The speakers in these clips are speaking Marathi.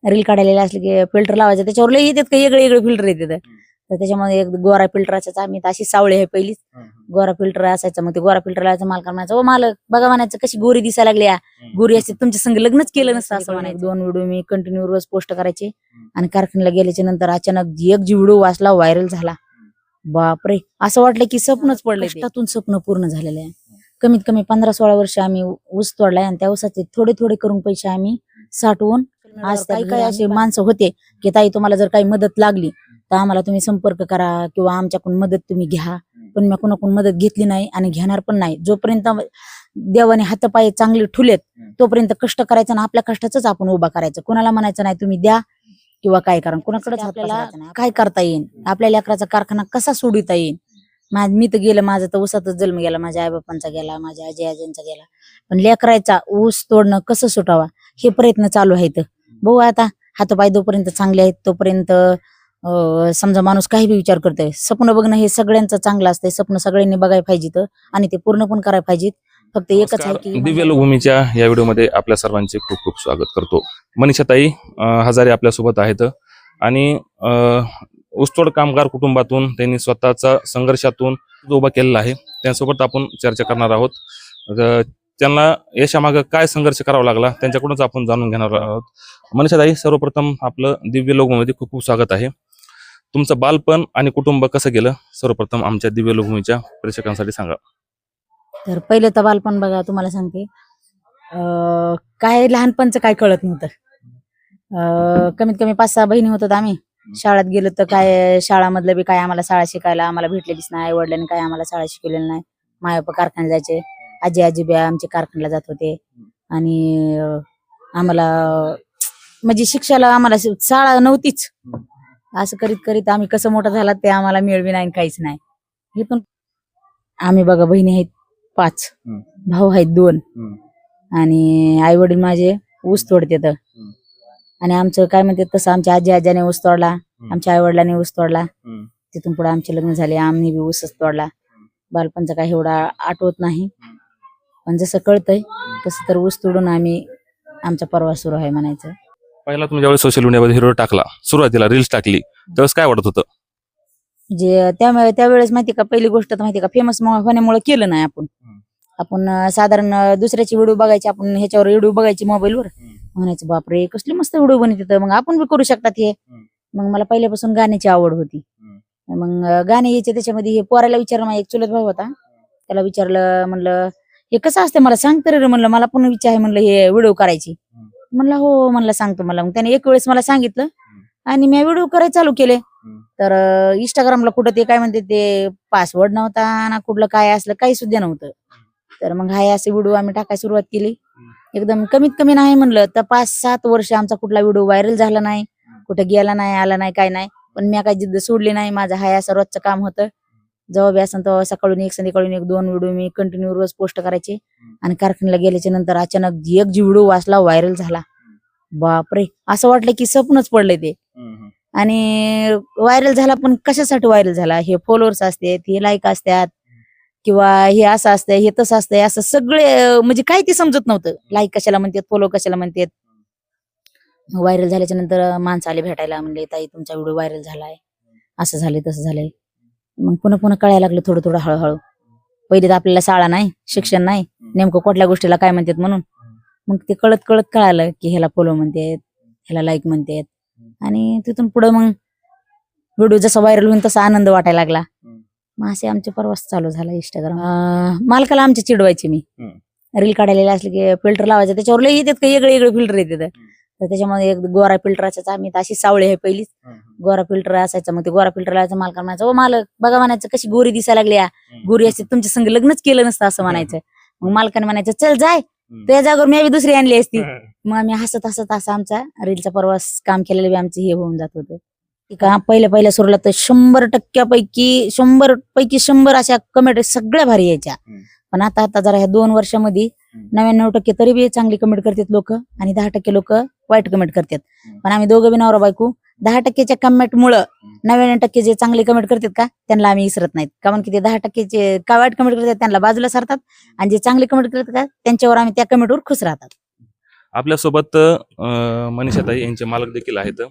रील काढलेले असले की फिल्टर लावायचं, त्याच्यावर लय येतात काही वेगळे वेगळे फिल्टर येतात. तर त्याच्यामध्ये एक गोरा फिल्टर असायचा. आम्ही तर अशी सावळी आहे पहिलीच, गोरा फिल्टर असायचा. मग ते गोरा फिल्टर लावायचं, मालकाला म्हणायचं, ओ मालक बघा म्हणायचं कशी गोरी दिसायला लागल्या, गोरी असते तुमच्या संग लग्नच केलं नसतं असं म्हणायचं. 2 व्हिडिओ मी कंटिन्यू रोज पोस्ट करायचे. आणि कारखान्याला गेल्याच्या नंतर अचानक एक जी व्हिडिओ वाचला व्हायरल झाला, बापरे असं वाटलं की स्वप्नच पडलं. कष्टातून स्वप्न पूर्ण झालेलं आहे. कमीत कमी 15-16 वर्ष आम्ही ऊस तोडलाय आणि त्या ऊसाचे थोडे थोडे करून पैसे आम्ही साठवून आज काही काही असे माणसं होते की ताई तुम्हाला जर काही मदत लागली तर आम्हाला तुम्ही संपर्क करा किंवा आमच्याकडून मदत तुम्ही घ्या. पण मी कुणाकडून मदत घेतली नाही आणि घेणार पण नाही. जोपर्यंत देवाने हातपाय चांगले ठुलेत तोपर्यंत कष्ट करायचं ना, आपल्या कष्टाच आपण उभा करायचं. कुणाला म्हणायचं नाही तुम्ही द्या किंवा काय करा. कुणाकडेच आपल्याला काय करता येईल, आपल्या लेकराचा कारखाना कसा सोडता येईल. मी तर गेलं, माझा तर ऊसातच जन्म गेला, माझ्या आई बापांचा गेला, माझ्या आजी आजींचा गेला. पण लेकराचा ऊस तोडणं कसं सुटावा हे प्रयत्न चालू आहेत. बघू आता हातपाय जोपर्यंत चांगले आहेत तोपर्यंत समजा माणूस काही बी विचार करतोय. स्वप्न बघणं हे सगळ्यांचं चांगलं असतंय. स्वप्न सगळ्यांनी बघायला पाहिजेत आणि ते पूर्ण पण करायला पाहिजेत. फक्त एकच आहे की दिव्य लोकभूमीच्या या व्हिडिओमध्ये आपल्या सर्वांचे खूप खूप स्वागत करतो. मनीषाताई हजारे आपल्यासोबत आहेत आणि ऊसतोड कामगार कुटुंबातून त्यांनी स्वतःचा संघर्षातून उभा केलेला आहे. त्यासोबत आपण चर्चा करणार आहोत. त्यांना यशामागे काय संघर्ष करावा लागला त्यांच्याकडूनच आपण जाणून घेणार आहोत. मनीषाताई, सर्वप्रथम आपलं दिव्य लोकभूमीमध्ये खूप खूप स्वागत आहे. तुमचं बालपण आणि कुटुंब कसं गेलं सर्वप्रथम आमच्या दिव्य लोकभूमीच्या प्रेक्षकांसाठी सांगा. तर पहिलं तर बालपण बघा, तुम्हाला सांगते काय लहानपणचं काय कळत नव्हतं. कमीत कमी 5-6 बहिणी होतात आम्ही. शाळेत गेलो तर काय शाळामधलं बी काय आम्हाला शाळा शिकायला आम्हाला भेटलेलीच नाही. आई वडिलांनी काय आम्हाला शाळा शिकवलेली नाही. माय बाप कारखान्यात जायचे, आजी आजी आमचे कारखान्याला जात होते आणि आम्हाला म्हणजे शिक्षाला आम्हाला शाळा नव्हतीच. असं करीत करीत आम्ही कसं मोठं झाला ते आम्हाला मिळवी नाही, काहीच नाही. हे पण आम्ही बघा, बहिणी आहेत 5, भाऊ आहेत 2 आणि आई वडील माझे ऊस तोडतात. आणि आमचं काय म्हणतात तसं आमच्या आजी आज्याने ऊस तोडला, आमच्या आई वडिलांनी ऊस तोडला. तिथून पुढे आमचे लग्न झाले, आम्ही बी ऊसच तोडला. बालपणचा काही एवढा आठवत नाही, पण जसं कळतंय तसं तर ऊस तोडून आम्ही आमचा प्रवास सुरू आहे म्हणायचं. पहिला तुम्ही ज्यावेळेस सोशल मीडियावर हिरो टाकला, सुरुवातीला रील्स टाकली, त्यावेळेस काय वाटत होतं? म्हणजे त्यावेळेस माहिती का, पहिली गोष्ट तर माहिती का, फेमस होण्यामुळे केलं नाही आपण. आपण साधारण दुसऱ्याची व्हिडिओ बघायची, आपण ह्याच्यावर व्हिडिओ बघायची मोबाईलवर, म्हणायचं बापरे कसले मस्त व्हिडिओ बनवतात, मग आपण बी करू शकतात हे. मग मला पहिल्यापासून गाण्याची आवड होती. मग गाणे यायचे त्याच्यामध्ये. हे पोराला विचारलं, माझा एक चुलत भाऊ होता, त्याला विचारलं, म्हणलं हे कसं असतं मला सांग तर म्हणलं, मला पण विचार आहे म्हणलं हे व्हिडिओ करायची. म्हणलं हो म्हणलं सांगतो मला. मग त्याने एक वेळेस मला सांगितलं आणि मी व्हिडिओ करायला चालू केले. तर इंस्टाग्रामला कुठं ते काय म्हणते ते पासवर्ड नव्हता ना, कुठलं काय असलं काही सुद्धा नव्हतं. तर मग हाय असे व्हिडिओ आम्ही टाकायला सुरुवात केली. एकदम कमीत कमी नाही म्हणलं तर 5-7 वर्ष आमचा कुठला व्हिडिओ व्हायरल झाला नाही, कुठे गेला नाही, आला नाही, काय नाही. पण मी काही जिद्द सोडली नाही. माझं हाय असं रोजचं काम होतं. जेव्हा बी असं तेव्हा सकाळून एक संध्याकाळून एक 2 व्हिडिओ मी कंटिन्यू रोज पोस्ट करायचे. आणि कारखान्याला गेल्याच्या नंतर अचानक एक जी व्हिडिओ वाचला व्हायरल झाला, बापरे असं वाटलं की स्वप्नच पडलंय ते. आणि व्हायरल झाला, पण कशासाठी व्हायरल झाला, हे फॉलोअर्स असतात, हे लाईक असतात किंवा हे असं असतंय, हे तसं असतंय, असं सगळे म्हणजे काय ते समजत नव्हतं. लाईक कशाला म्हणतात, फॉलो कशाला म्हणतात. व्हायरल झाल्याच्या नंतर माणसं आले भेटायला, म्हणले ताई तुमचा व्हिडिओ व्हायरल झालाय, असं झालंय तसं झालंय. मग पुन्हा पुन्हा कळायला लागलं थोडं थोडं हळूहळू. पहिले तर आपल्याला शाळा नाही, शिक्षण नाही, नेमकं कुठल्या गोष्टीला काय म्हणतात म्हणून. मग ते कळत कळत कळालं की ह्याला फॉलो म्हणतात, ह्याला लाईक म्हणतात. आणि तिथून पुढे मग व्हिडिओ जसा व्हायरल होईल तसा आनंद वाटायला लागला. मग असे आमचे प्रवास चालू झाला. इंस्टाग्राम मालकाला आमचे चिडवायचे मी, रील काढलेले असले की फिल्टर लावायचं, त्याच्यावर लय येतात काही वेगळे वेगळे फिल्टर येतात. तर त्याच्यामध्ये एक गोरा फिल्टर असायचा. आम्ही तर अशी सावळी आहे पहिलीच, गोरा फिल्टर असायचा. मग ते गोरा फिल्टर लावायचं, मालकाला म्हणायचं, ओ मालक बघा म्हणायचं कशी गोरी दिसायला लागल्या, गोरी असते तुमच्या संग लग्नच केलं नसतं असं म्हणायचं. मग मालकाने म्हणायचं चल जाय, त्या जागेवर मी दुसरी आणली असती. मग आम्ही हसत हसत असा आमचा रीलचा प्रवास काम केलेलं बी आमचं हे होऊन जात होतं. का पहिल्या सुरुला तर 100% 100 अशा कमेंट सगळ्या भारी यायच्या. पण आता जरा ह्या 2 वर्षामध्ये 99% तरी बी चांगली कमेंट करतात लोक आणि 10% लोक वाईट कमेंट करतात. पण आम्ही दोघं बी नवरा बायको 10%च्या कमेंट मुळे 99% जे चांगले कमेंट करतात का त्यांना आम्ही विसरत नाहीत. कारण की ते 10%चे का वाईट कमेंट करतात त्यांना बाजूला सारतात आणि जे चांगले कमेंट करतात का त्यांच्यावर आम्ही त्या कमेंटवर खुश राहतात. आपल्यासोबत मनीषाताई यांचे मालक देखील आहेत.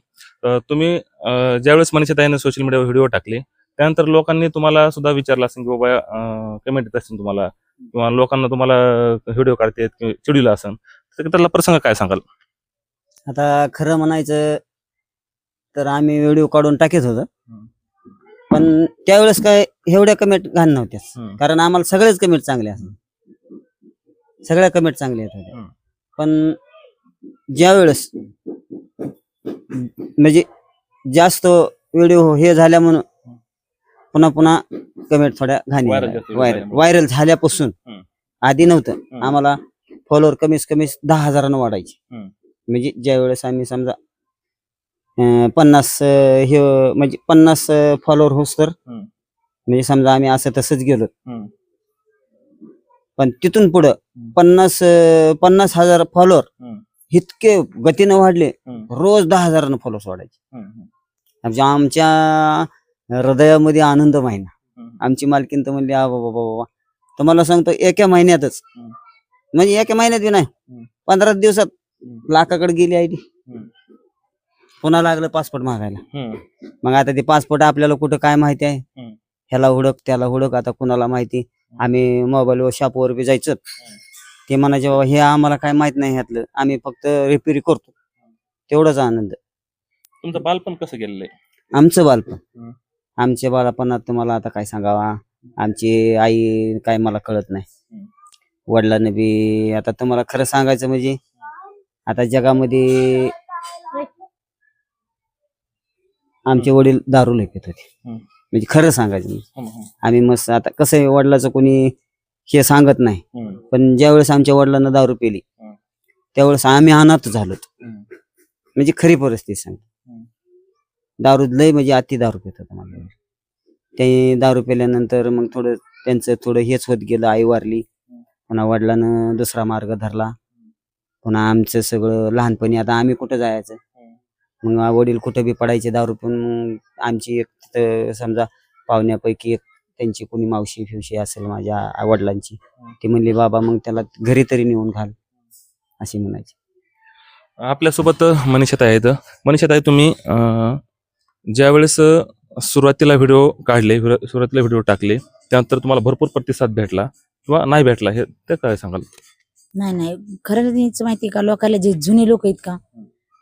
तुम्ही ज्यावेळेस मनीषाताईने सोशल मीडियावर व्हिडिओ टाकले त्यानंतर लोकांनी तुम्हाला सुद्धा विचारलं असेल की बाबा कमेंट येत असेल तुम्हाला किंवा लोकांना तुम्हाला व्हिडिओ काढतात किंवा चिडवलं असेल तर त्याला प्रसंग काय सांगाल? आता खरं म्हणायचं तर आम्ही व्हिडिओ काढून टाकत होतो, पण त्यावेळेस काय एवढ्या कमेंट घाण नव्हत्याच, कारण आम्हाला सगळेच कमेंट चांगले असतात, सगळ्या कमेंट चांगल्या येत होत्या. पण ज्यावेळेस म्हणजे जास्त व्हिडिओ हे झाल्या म्हणून पुन्हा पुन्हा कमेंट थोड्या घाण व्हायरल झाल्यापासून आधी नव्हतं आम्हाला फॉलोअर कमीत कमी 10,000 वाढायचे. म्हणजे ज्या वेळेस आम्ही समजा 50 हे म्हणजे 50 फॉलोअर होस तर म्हणजे समजा आम्ही असं तसंच गेलो, पण तिथून पुढं 50,000 फॉलोअर इतके गतीनं वाढले, रोज 10,000 फॉलोअर्स वाढायचे. म्हणजे आमच्या हृदयामध्ये आनंद महिना. आमची मालकीन तर म्हणली बाबा बाबा तुम्हाला सांगतो एका महिन्यातच, म्हणजे एका महिन्यात बी नाही 15 दिवसात लाखाकडे गेली आयडी. पुन्हा लागलं पासपोर्ट मागायला. मग आता ते पासपोर्ट आपल्याला कुठं काय माहिती आहे, ह्याला हुडक त्याला हुडक, आता कुणाला माहिती. आम्ही मोबाईलवर शॉपवर बी जायचं, ते म्हणायचे बाबा हे आम्हाला काय माहित नाही ह्यातलं, आम्ही फक्त रिपेअर करतो. तेवढाच आनंद. तुमचं बालपण कसं गेलेलं आहे? आमचं बालपण, आमच्या बालपणात तुम्हाला आता काय सांगावा, आमची आई काय मला कळत नाही. वडिलांनी बी आता तुम्हाला खरं सांगायचं म्हणजे आता जगामध्ये आमचे वडील दारू लय पित होते. म्हणजे खरं सांगायचं आम्ही मस्त, आता कसं आहे वडिलाचं कोणी हे सांगत नाही, पण ज्यावेळेस आमच्या वडिलांना दारू पिली त्यावेळेस आम्ही अनाथ झालो. म्हणजे खरी परिस्थिती सांग, दारू लय म्हणजे अति दारू पित होता माझ्यावर. ते दारू पिल्यानंतर मग थोडं त्यांचं थोडं हेच होत गेलं, आई वारली, पुन्हा वडिलांना दुसरा मार्ग धरला. पुन्हा आमचं सगळं लहानपणी आता आम्ही कुठं जायचं, मग वडील कुठं बी पडायचे दारू. पण आमची एक समजा पाहुण्यापैकी एक त्यांची कोणी मावशी फिवशी असेल माझ्या वडिलांची, ती म्हणली बाबा मग त्याला घरी तरी नेऊन घाल, अशी म्हणायची. आपल्यासोबत मनीषाताई आहेत. मनीषाताई, तुम्ही ज्यावेळेस सुरुवातीला व्हिडिओ काढले, सुरुवातीला व्हिडिओ टाकले, त्यानंतर तुम्हाला भरपूर प्रतिसाद भेटला किंवा नाही भेटला, हे ते काय सांगाल? नाही खरंच माहिती का, लोकांना जे जुने लोक आहेत का,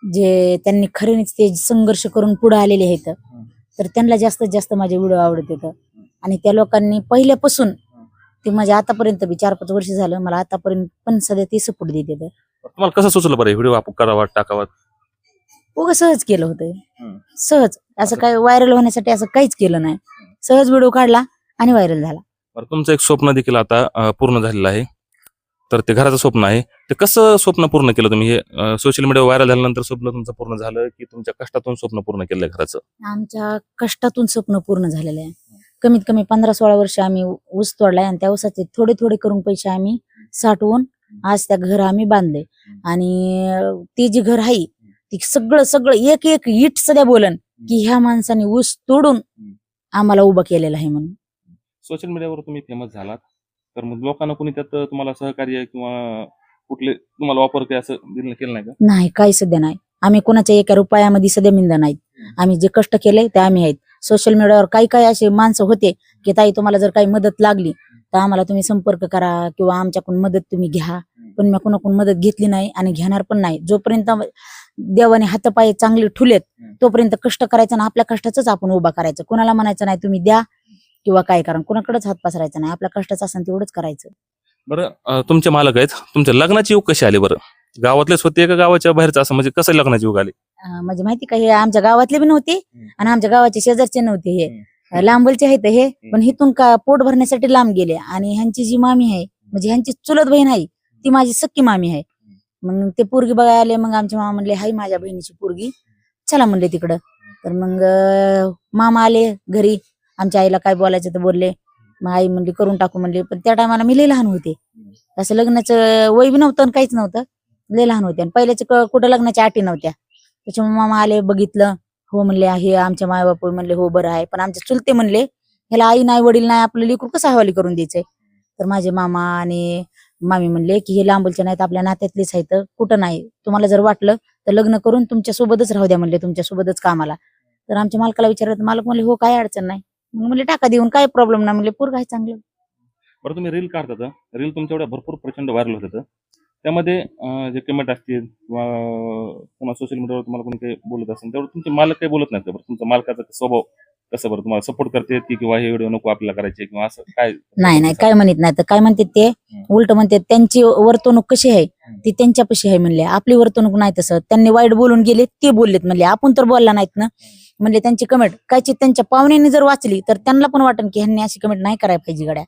जे त्यांनी खरंच ते संघर्ष करून पुढे आलेले आहेत, तर त्यांना जास्तीत जास्त माझे व्हिडिओ आवडत येतं. आणि त्या लोकांनी पहिल्यापासून ते माझ्या आतापर्यंत बी 4-5 वर्ष झालं, मला आतापर्यंत पण सध्या ते सपोर्ट देत येतं. तुम्हाला कसं सुचलं बरं व्हिडिओ आपण करावा टाकावा? उगा सहज केलं होतं, सहज. असं काय व्हायरल होण्यासाठी असं काहीच केलं नाही, सहज व्हिडिओ काढला आणि व्हायरल झाला. तुमचं एक स्वप्न देखील आता पूर्ण झालेलं आहे, तर ते घराचं स्वप्न आहे. ते कसं स्वप्न पूर्ण केलं तुम्ही? हे सोशल मीडिया व्हायरल झाल्यानंतर स्वप्न तुमचं पूर्ण झालं की तुमच्या कष्टातून स्वप्न पूर्ण केलंय घराचं? आमच्या कष्टातून स्वप्न पूर्ण झालेलं आहे. कमीत कमी 15-16 वर्ष आम्ही ऊस तोडलाय आणि त्या ऊसाचे थोडे थोडे करून पैसे आम्ही साठवून आज त्या घर आम्ही बांधले. आणि ते जे घर आहे ती सगळं एक एक इट सध्या बोलन की ह्या माणसाने ऊस तोडून आम्हाला उभं केलेलं आहे म्हणून. सोशल मीडियावर तुम्ही फेमस झालात, तर मग लोकांना कोणी त्यात तुम्हाला सहकार्य किंवा कुठले तुम्हाला वापर ते असं केलं नाही का? नाही, काही सध्या नाही. आम्ही कोणाच्या एका रुपयामध्ये सध्या मिंदा नाहीत. आम्ही जे कष्ट केले ते आम्ही आहेत. सोशल मीडियावर काही असे माणसं होते की ताई तुम्हाला जर काही मदत लागली तर आम्हाला तुम्ही संपर्क करा किंवा आमच्याकडून मदत तुम्ही घ्या, पण मी कोणाकडून मदत घेतली नाही आणि घेणार पण नाही. जोपर्यंत देवाने हातपाय चांगले ठुलेत तोपर्यंत कष्ट करायचं ना, आपल्या कष्टाच आपण उभा करायचं. कोणाला म्हणायचं नाही तुम्ही द्या किंवा काय करा, कोणाकडेच हात पसरायचा नाही, आपल्या कष्टाचं असेल तेवढंच करायचं. बरं, तुमचे मालक आहेत, तुमच्या लग्नाची योग कशी आली बरं? गावातलेच होते का गावाच्या बाहेरचं, असं म्हणजे कसं लग्नाची योग आली? म्हणजे माहिती का, हे आमच्या गावातले बी नव्हते आणि आमच्या गावाचे शेजारचे नव्हते, हे लांबलचे आहेत हे, पण हिथून का पोट भरण्यासाठी लांब गेले. आणि ह्यांची जी मामी आहे म्हणजे ह्यांची चुलत बहीण आहे ती माझी सक्की मामी आहे. मग ते पोरगी बघायला आले, मग आमचे मामा म्हणले हाय माझ्या बहिणीची पोरगी, चला म्हणले तिकडं. तर मग मामा आले घरी, आमच्या आईला काय बोलायचं तर बोलले. मग आई म्हणली करून टाकू म्हणले, पण त्या टायमाला मी लय लहान होते, असं लग्नाचं वय बी नव्हतं आणि काहीच नव्हतं, लय लहान होते आणि पहिल्याच्या कुठं लग्नाच्या अटी नव्हत्या. त्याच्यामुळे मामा आले, बघितलं, हो म्हणले हे आमच्या मायबाप म्हणले हो बरं आहे, पण आमचे चुलते म्हणले ह्याला आई नाही वडील नाही आपलं लेकरू कसं हवाली करून द्यायचंय. तर माझे मामा आणि मामी म्हणले की हे लांबलचे नाहीत, आपल्या नात्यातलीच आहेत, कुठं नाही, तुम्हाला जर वाटलं तर लग्न करून तुमच्या सोबतच राहू द्या म्हणले, तुमच्या सोबतच कामाला. तर आमच्या मालकाला विचारलं तर मालक म्हणले हो काय अडचण नाही. मग म्हणले टाका देऊन, काय प्रॉब्लेम नाही म्हणले, पोरग आहे चांगलं. बरं, तुम्ही रील काढतात, रील तुमच्या एवढ्या भरपूर प्रचंड व्हायरल होतात, त्यामध्ये जे कमेंट असतील किंवा सोशल मीडियावर तुम्हाला कोणी काही बोलत असेल तेवढं तुमचे मालक काही बोलत नाहीत का बरं? तुमचा मालकाचा स्वभाव कसं बरं, तुम्हाला सपोर्ट करते की किंवा हे व्हिडिओ नको आपल्याला करायचे किंवा असं काय? नाही काय म्हणत नाही, तर काय म्हणतात ते उलट म्हणतात त्यांची वर्तणूक कशी आहे ती त्यांच्यापाशी आहे म्हणले, आपली वर्तणूक नाही तसं. त्यांनी वाईट बोलून गेले ते बोललेत म्हणले, आपण तर बोलला नाहीत ना म्हणले. त्यांची कमेंट कायची त्यांच्या पाहुण्यांनी जर वाचली तर त्यांना पण वाटन की ह्यांनी अशी कमेंट नाही करायला पाहिजे गड्या.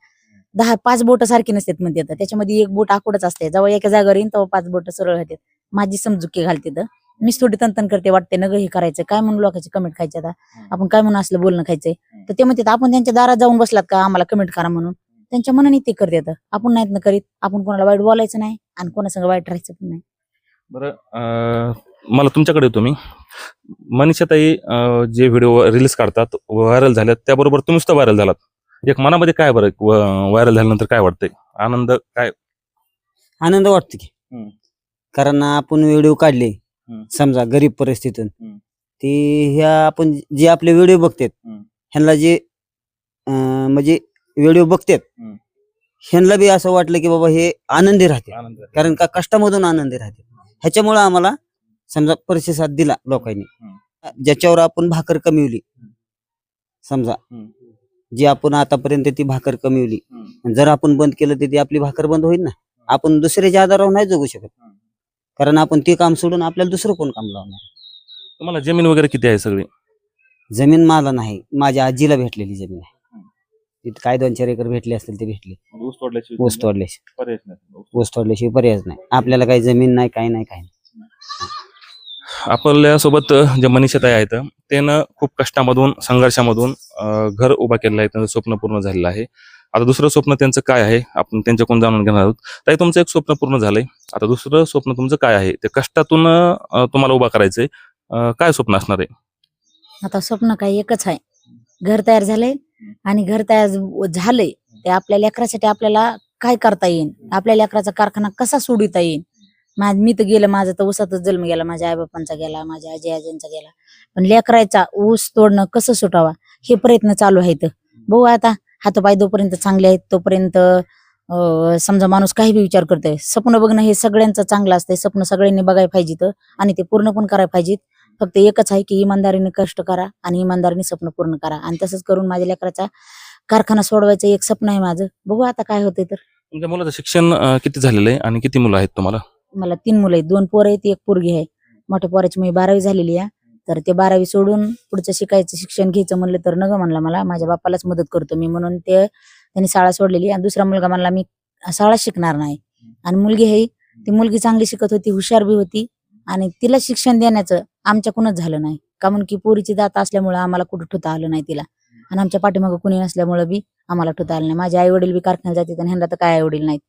5 बोट सारखी नसतात म्हणते, त्याच्यामध्ये एक बोट आकुडच असते, जेव्हा एका जागेवर येईन तेव्हा 5 बोट सरळ होतात. माझी समजुकी घालते तर मीच थोडी तंतन करते, वाटते न ग हे करायचं काय म्हणून लोकांची कमेंट खायचे, आता आपण काय म्हणून असलं बोलणं खायचंय. तर ते म्हणतात आपण त्यांच्या दारात जाऊन बसलात का आम्हाला कमेंट करा म्हणून, त्यांच्या मनाने ते करतात, आपण नाहीत ना करीत. आपण कोणाला वाईट बोलायचं नाही आणि कोणासंग वाईट राहायचं पण नाही. बरं, मला तुमच्याकडे येतो मी. मनीषाताई जे व्हिडिओ रील्स काढतात व्हायरल झाल्यात, त्याबरोबर तुम्ही सुद्धा व्हायरल झालात. एक मनामध्ये काय बरं व्हायरल झाल्यानंतर काय वाटतंय, आनंद काय? आनंद वाटतो की, कारण आपण व्हिडिओ काढले समजा गरीब परिस्थितीतून, ते ह्या आपण जे आपले व्हिडिओ बघतात ह्यांना जे म्हणजे व्हिडिओ बघतात ह्यांना बी असं वाटलं की बाबा हे आनंदी राहते, कारण का कष्टामधून आनंदी राहते. ह्याच्यामुळे आम्हाला समजा प्रतिसाद दिला लोकांनी. ज्याच्यावर आपण भाकर कमिवली समजा, जी आपण आतापर्यंत ती भाकर कमिवली, जर आपण बंद केलं तर ती आपली भाकर बंद होईल ना. आपण दुसऱ्याच्या आधारावर नाही जगू शकत, कारण आपण ते काम सोडून आपल्याला दुसरं कोण काम लावणार. तुम्हाला जमीन वगैरे किती आहे सगळी? जमीन मला नाही, माझ्या आजीला भेटलेली जमीन आहे. तिथे काय 2-4 एकर भेटले असतील ते भेटले. ऊस तोडल्याशिवाय ऊस तोडल्याशिवाय पर्यायच नाही. ऊस तोडल्याशिवाय पर्यायच नाही. आपल्याला काही जमीन नाही, काही नाही, काही नाही. आपल्यासोबत जे मनीषाताई आहेत त्यानं खूप कष्टामधून संघर्षामधून घर उभा केलेलं आहे, त्यांचं स्वप्न पूर्ण झालेलं आहे. आता दुसरं स्वप्न त्यांचं काय आहे आपण त्यांच्याकडून जाणून घेणार आहोत. ताई, तुमचं एक स्वप्न पूर्ण झालंय, आता दुसरं स्वप्न तुमचं काय आहे? ते कष्टातून तुम्हाला उभा करायचंय, काय स्वप्न असणार आहे? आता स्वप्न काय एकच आहे, घर तयार झालंय आणि घर तयार झालंय ते आपल्या लेकरासाठी आपल्याला काय करता येईल, आपल्या लेकराचा कारखाना कसा सोडविता येईल. मी तर गेलं, माझा तर ऊसातच जन्म गेला, माझ्या आईबापांचा गेला, माझ्या आजी आजींचा गेला, पण लेकराचा ऊस तोडणं कसं सुटावा हे प्रयत्न चालू आहेत. बघू आता, हातपाय जोपर्यंत चांगले आहेत तोपर्यंत समजा माणूस काही बी विचार करतोय. स्वप्न बघणं हे सगळ्यांचं चांगलं असतंय, स्वप्न सगळ्यांनी बघायला पाहिजेत आणि ते पूर्ण पण करायला पाहिजेत. फक्त एकच आहे की इमानदारीने कष्ट करा आणि इमानदारीने स्वप्न पूर्ण करा, आणि तसंच करून माझ्या लेकराचा कारखाना सोडवायचं एक स्वप्न आहे माझं. बघू आता काय होतंय. तर तुमच्या मुलाचं शिक्षण किती झालेलं आहे आणि किती मुलं आहेत तुम्हाला? मला 3 मुलं आहेत, 2 पोरं आहेत, 1 पोरगी आहे. मोठ्या पोराची मी 12वी झालेली आहे, तर ते 12वी सोडून पुढचं शिकायचं शिक्षण घ्यायचं म्हणलं तर नग म्हणला, मला माझ्या बापालाच मदत करतो मी म्हणून त्यांनी शाळा सोडलेली. आणि दुसरा मुलगा म्हणला मी शाळा शिकणार नाही. आणि मुलगी आहे, ती मुलगी चांगली शिकत होती, हुशार बी होती, आणि तिला शिक्षण देण्याचं आमच्याकडूनच झालं नाही, कारण की पोरीची दात असल्यामुळे आम्हाला कुठं ठेवता आलं नाही तिला, आणि आमच्या पाठीमागं कुणी नसल्यामुळे बी आम्हाला ठेवता आलं नाही. माझे आई वडील बी कारखान्यात जातात आणि ह्यांना तर काय आई वडील नाहीत,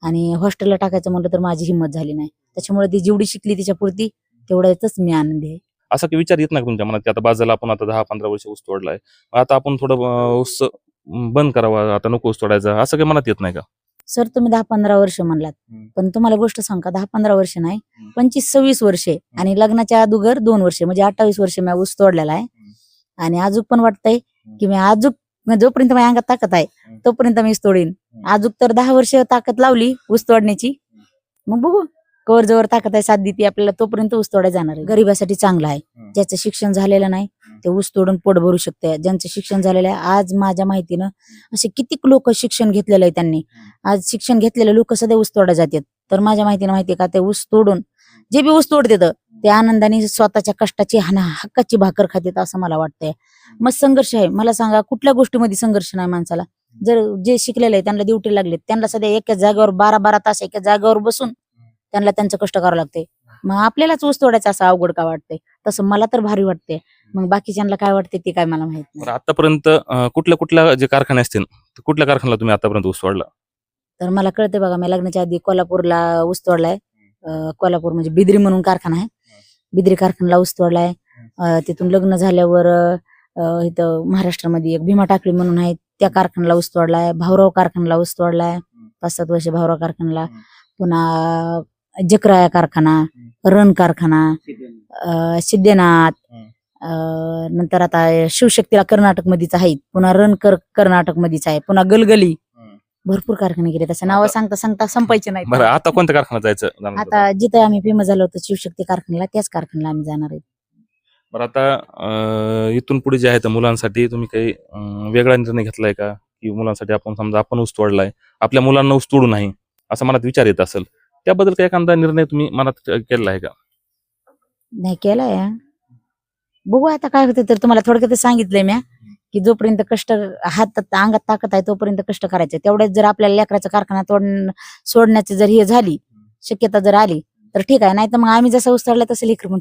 आणि हॉस्टेलला टाकायचं म्हणलं तर माझी हिंमत झाली नाही. त्याच्यामुळे ती जेवढी शिकली तिच्या पुरती तेवढ्यातच मी आनंदी आहे. असा काही विचार येत नाही तुमच्या मनात की आता बाजारला आपण आता 10-15 वर्ष ऊस तोडलाय, आता आपण थोडं ऊस बंद करावा, आता नको ऊस तोडायचा, असं काही मनात येत नाही का? सर, तुम्ही 10-15 वर्ष म्हणलात, पण तुम्हाला गोष्ट सांग का, 10-15 वर्ष नाही, 25-26 वर्षे, आणि लग्नाच्या अगोदर 2 वर्ष, म्हणजे 28 वर्ष मी ऊस तोडलेला आहे. आणि अजून पण वाटतंय की मी अजून जोपर्यंत माझ्या अंगात ताकद आहे तोपर्यंत मी ऊस तोडीन. अजून तर 10 वर्ष ताकद लावली ऊस तोडण्याची, मग बघू कवर जवळ ताकद आहे साथ देते आपल्याला तोपर्यंत ऊस तोडायला जाणार आहे. गरिबासाठी चांगला आहे, ज्याचं शिक्षण झालेलं नाही ते ऊस तोडून पोट भरू शकते. ज्यांचं शिक्षण झालेलं आहे, आज माझ्या माहितीनं असे कितीक लोक शिक्षण घेतलेलं आहे, त्यांनी आज शिक्षण घेतलेले लोक सध्या ऊस तोडा जातात. तर माझ्या माहितीनं माहितीये का, ते ऊस तोडून जे बी ऊस तोडतात ते आनंदाने स्वतःच्या कष्टाची हक्काची भाकर खातात असं मला वाटतंय. मग संघर्ष आहे, मला सांगा कुठल्या गोष्टीमध्ये संघर्ष नाही माणसाला. जर जे शिकलेले आहे त्यांना ड्युटी लागले, त्यांना सध्या एका जागेवर 12-12 तास एका जागेवर बसून त्यांना त्यांचं कष्ट करावं लागते. मग आपल्यालाच ऊस तोडायचं असं अवघड का वाटतंय? तसं मला तर भारी वाटते, मग बाकीच्यांना काय वाटते ते काय मला माहित नाही. आतापर्यंत कुठल्या जे कारखाने असतील कुठल्या कारखान्याला तुम्ही आतापर्यंत ऊस तोडला? तर मला कळते बघा, मी लग्नाच्या आधी कोल्हापूरला ऊस तोडलाय. कोल्हापूर म्हणजे बिद्री म्हणून कारखाना आहे, बिद्री कारखान्याला ऊस तोडलाय. तिथून लग्न झाल्यावर इथं महाराष्ट्रामध्ये एक भीमा टाकळी म्हणून आहे, त्या कारखान्याला ऊस तोडलाय. भाऊराव कारखान्याला ऊस तोडलाय. 5-7 वर्ष भावरा कारखान्याला, पुन्हा जकराया कारखाना, रण कारखाना, सिद्धनाथ, नंतर आता शिवशक्तीला कर्नाटक मध्येच आहेत, पुन्हा रण कर्नाटक मध्येच आहे, पुन्हा गलगली, भरपूर कारखाने गेले. तसं नाव सांगता सांगता संपायचे नाही. बरं, आता कोणत्या कारखान्यात जायचं? आता जिथे आम्ही फेमस झालो होतो शिवशक्ती कारखान्याला, त्याच कारखान्याला आम्ही जाणार आहे. बरं, आता इथून पुढे जे आहे त्या मुलांसाठी तुम्ही काही वेगळा निर्णय घेतलाय का, की मुलांसाठी आपण समजा आपण ऊस तोडलाय, आपल्या मुलांना ऊस तोडू नाही असं मनात विचार येत असेल, त्याबद्दल काही एखादा निर्णय तुम्ही मनात केलेला आहे का? नाही केलाय, बघू आता काय होतं. तर तुम्हाला थोडक्यात सांगितलंय मी की जोपर्यंत कष्ट हातात अंगात ताकद आहे तोपर्यंत कष्ट करायचे. तेवढ्याच जर आपल्याला लेकराचा कारखाना सोडण्याची जर हे झाली, शक्यता जर आली तर ठीक आहे, नाही तर मग आम्ही जसं ऊस तोडला तसं लेकर पण